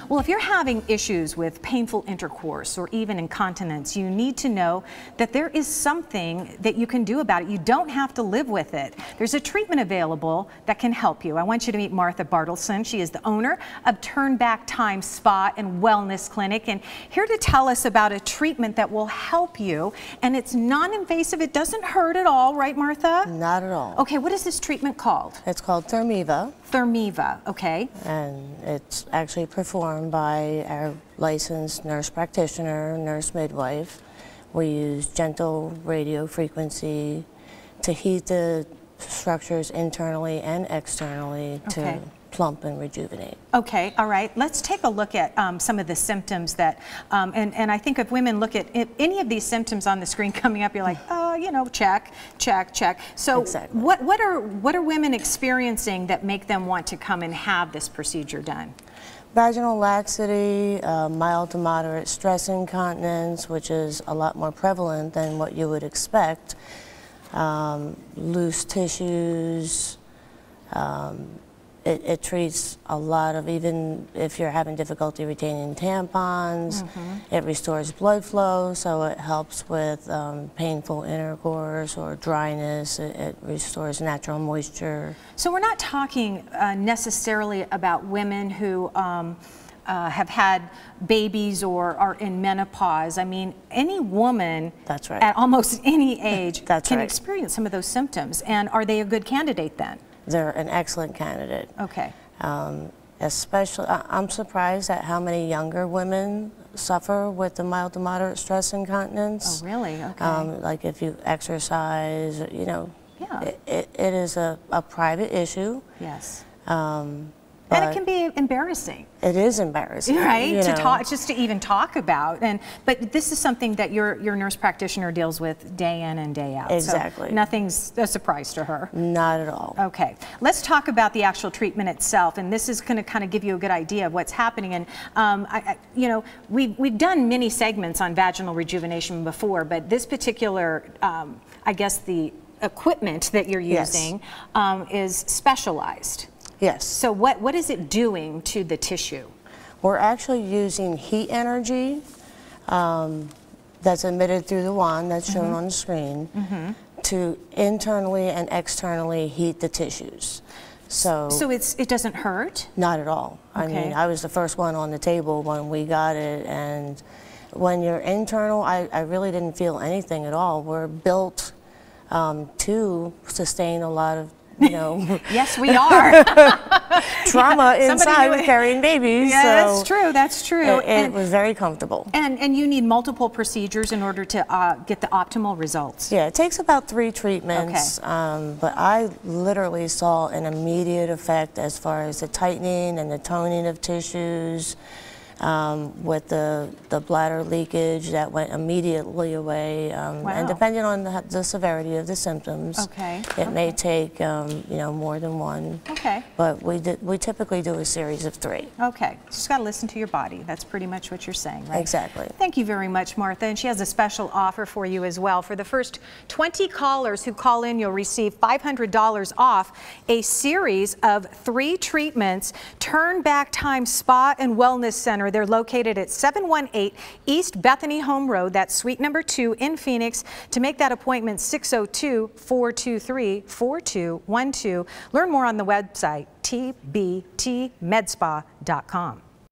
Well, if you're having issues with painful intercourse or even incontinence, you need to know that there is something that you can do about it. You don't have to live with it. There's a treatment available that can help you. I want you to meet Martha Bartleson. She is the owner of Turn Back Time Spa and Wellness Clinic, and here to tell us about a treatment that will help you. And it's non-invasive. It doesn't hurt at all, right, Martha? Not at all. Okay, what is this treatment called? It's called Thermiva. Thermiva, okay. And it's actually performed by our licensed nurse practitioner, nurse midwife. We use gentle radio frequency to heat the structures internally and externally to plump and rejuvenate. Okay, all right. Let's take a look at some of the symptoms that, and I think if women look at any of these symptoms on the screen coming up, you're like, oh, you know, check, check, check. So exactly. what are women experiencing that make them want to come and have this procedure done? Vaginal laxity, mild to moderate stress incontinence, which is a lot more prevalent than what you would expect, loose tissues. It treats a lot of, even if you're having difficulty retaining tampons, it restores blood flow, so it helps with painful intercourse or dryness. It restores natural moisture. So we're not talking necessarily about women who have had babies or are in menopause. I mean, any woman That's right. at almost any age That's can right. experience some of those symptoms. And are they a good candidate then? They're an excellent candidate. Okay. Especially, I'm surprised at how many younger women suffer with the mild to moderate stress incontinence. Oh, really? Okay. Like if you exercise, you know, Yeah. it is a private issue. Yes. But And it can be embarrassing. It is embarrassing, right? you To know. talk, just to even talk about, but this is something that your nurse practitioner deals with day in and day out. Exactly. So nothing's a surprise to her. Not at all. Okay, let's talk about the actual treatment itself, and this is going to kind of give you a good idea of what's happening. And you know, we've done many segments on vaginal rejuvenation before, but this particular, I guess the equipment that you're using is specialized. Yes. So what is it doing to the tissue? We're actually using heat energy that's emitted through the wand that's shown on the screen to internally and externally heat the tissues. So it doesn't hurt? Not at all. I mean, I was the first one on the table when we got it, and when you're internal, I really didn't feel anything at all. We're built to sustain a lot of, you know, yes, we are. trauma inside with carrying babies. Yeah, so that's true. That's true. It was very comfortable. And you need multiple procedures in order to get the optimal results. Yeah, it takes about 3 treatments, but I literally saw an immediate effect as far as the tightening and the toning of tissues. With the bladder leakage that went immediately away, and depending on the severity of the symptoms, it may take you know, more than one. But we typically do a series of 3. Okay, just got to listen to your body. That's pretty much what you're saying, right? Exactly. Thank you very much, Martha. And she has a special offer for you as well. For the first 20 callers who call in, you'll receive $500 off a series of 3 treatments. Turn Back Time Spa and Wellness Center. They're located at 718 East Bethany Home Road. That's suite number 2 in Phoenix. To make that appointment, 602-423-4212. Learn more on the website, tbtmedspa.com.